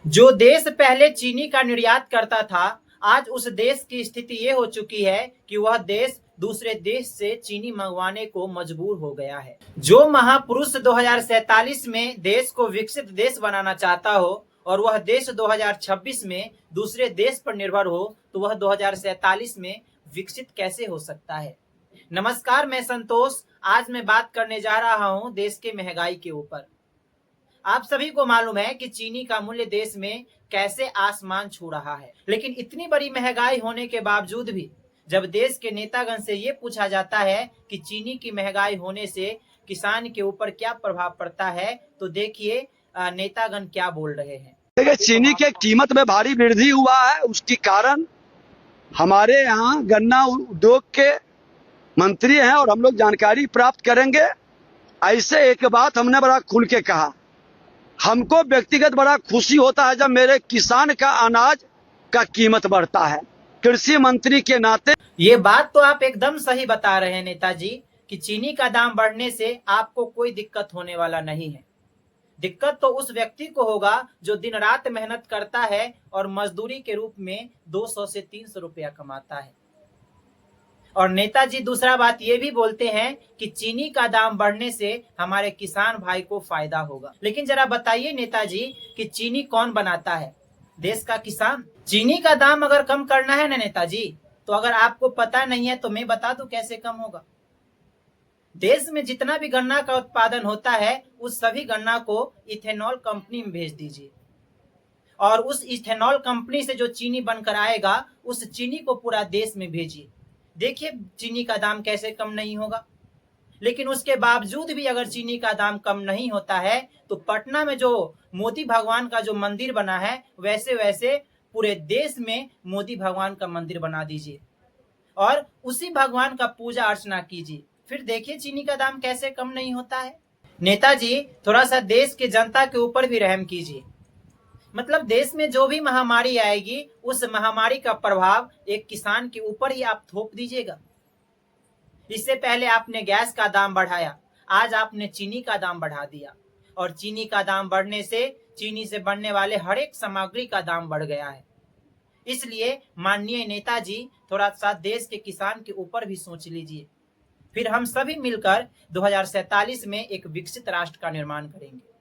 जो देश पहले चीनी का निर्यात करता था, आज उस देश की स्थिति ये हो चुकी है कि वह देश दूसरे देश से चीनी मंगवाने को मजबूर हो गया है। जो महापुरुष 2047 में देश को विकसित देश बनाना चाहता हो और वह देश 2026 में दूसरे देश पर निर्भर हो, तो वह 2047 में विकसित कैसे हो सकता है। नमस्कार, मैं संतोष। आज मैं बात करने जा रहा हूं देश के महंगाई के ऊपर। आप सभी को मालूम है कि चीनी का मूल्य देश में कैसे आसमान छू रहा है, लेकिन इतनी बड़ी महंगाई होने के बावजूद भी जब देश के नेतागण से ये पूछा जाता है कि चीनी की महंगाई होने से किसान के ऊपर क्या प्रभाव पड़ता है, तो देखिए नेतागण क्या बोल रहे हैं। देखिए, चीनी के कीमत में भारी वृद्धि हुआ है। उसके कारण हमारे यहाँ गन्ना उद्योग के मंत्री हैं और हम लोग जानकारी प्राप्त करेंगे। ऐसे एक बात हमने बड़ा खुल के कहा, हमको व्यक्तिगत बड़ा खुशी होता है जब मेरे किसान का अनाज का कीमत बढ़ता है। कृषि मंत्री के नाते ये बात तो आप एकदम सही बता रहे हैं नेताजी कि चीनी का दाम बढ़ने से आपको कोई दिक्कत होने वाला नहीं है। दिक्कत तो उस व्यक्ति को होगा जो दिन रात मेहनत करता है और मजदूरी के रूप में 200 से 300 रुपया कमाता है। और नेताजी दूसरा बात ये भी बोलते हैं कि चीनी का दाम बढ़ने से हमारे किसान भाई को फायदा होगा। लेकिन जरा बताइए नेताजी कि चीनी कौन बनाता है? देश का किसान। चीनी का दाम अगर कम करना है ना नेताजी, तो अगर आपको पता नहीं है तो मैं बता दूं कैसे कम होगा। देश में जितना भी गन्ना का उत्पादन होता है, उस सभी गन्ना को इथेनॉल कंपनी में भेज दीजिए और उस इथेनॉल कंपनी से जो चीनी बनकर आएगा, उस चीनी को पूरा देश में भेजिए। देखिए चीनी का दाम कैसे कम नहीं होगा। लेकिन उसके बावजूद भी अगर चीनी का दाम कम नहीं होता है, तो पटना में जो मोदी भगवान का जो मंदिर बना है, वैसे वैसे पूरे देश में मोदी भगवान का मंदिर बना दीजिए और उसी भगवान का पूजा अर्चना कीजिए। फिर देखिए चीनी का दाम कैसे कम नहीं होता है। नेताजी, थोड़ा सा देश की जनता के ऊपर भी रहम कीजिए। मतलब देश में जो भी महामारी आएगी, उस महामारी का प्रभाव एक किसान के ऊपर ही आप थोप दीजिएगा। इससे पहले आपने गैस का दाम बढ़ाया, आज आपने चीनी का दाम बढ़ा दिया और चीनी का दाम बढ़ने से चीनी से बनने वाले हर एक सामग्री का दाम बढ़ गया है। इसलिए माननीय नेताजी, थोड़ा सा देश के किसान के ऊपर भी सोच लीजिए। फिर हम सभी मिलकर 2047 में एक विकसित राष्ट्र का निर्माण करेंगे।